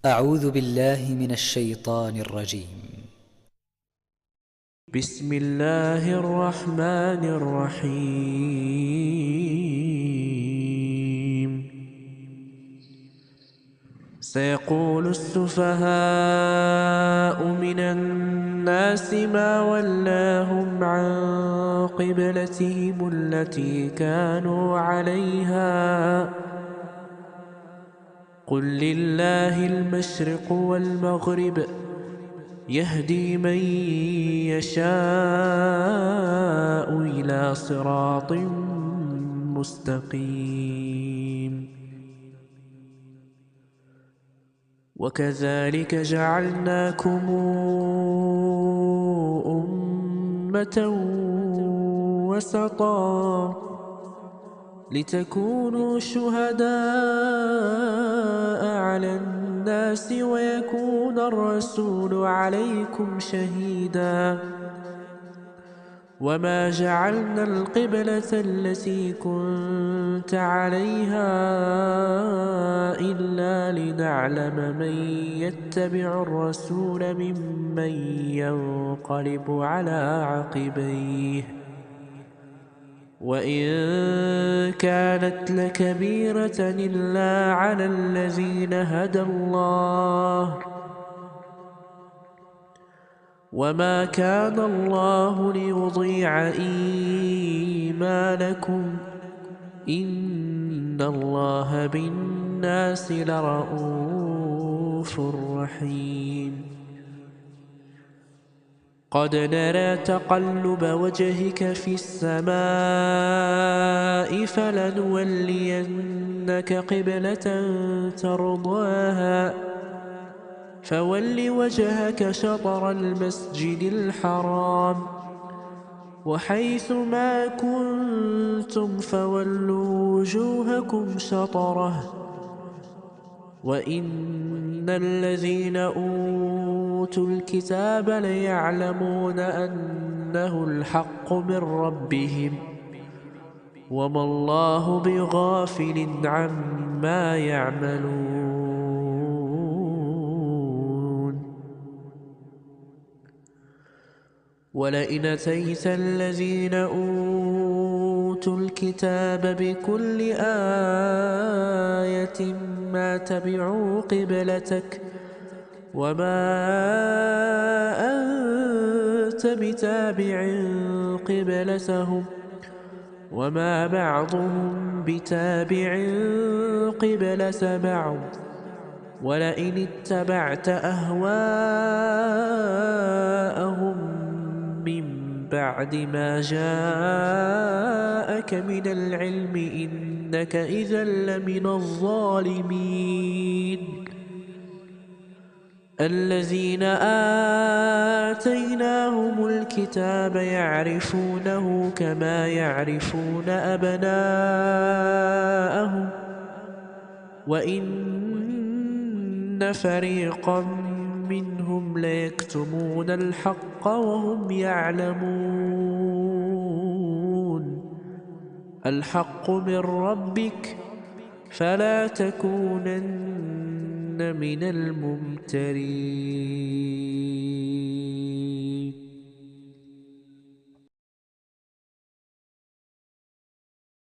أعوذ بالله من الشيطان الرجيم. بسم الله الرحمن الرحيم. سيقول السفهاء من الناس ما ولاهم عن قبلتهم التي كانوا عليها قل لله المشرق والمغرب يهدي من يشاء إلى صراط مستقيم. وكذلك جعلناكم أمة وسطا لتكونوا شهداء على الناس ويكون الرسول عليكم شهيدا. وما جعلنا القبلة التي كنت عليها إلا لنعلم من يتبع الرسول ممن ينقلب على عقبيه وإن كانت لكبيرة إلا على الذين هدى الله وما كان الله ليضيع إيمانكم إن الله بالناس لرءوف رحيم. قد نرى تقلب وجهك في السماء فلنولينك قبلة ترضاها فول وجهك شطر المسجد الحرام وحيث ما كنتم فولوا وجوهكم شطره وإن الذين أوتوا الكتاب ليعلمون أنه الحق من ربهم وما الله بغافل عما يعملون. ولئن أتيت الذين أوتوا الكتاب بكل آية ما تبعوا قبلتك وما أنت بتابع قبلتهم وما بعضهم بتابع قبلة بعض ولئن اتبعت أهواءهم من بعد ما جاءك من العلم إنك إذا لمن الظالمين. الذين آتيناهم الكتاب يعرفونه كما يعرفون أبناءهم وإن فريقا منهم ليكتمون الحق وهم يعلمون. الحق من ربك فلا تكونن من الممترين.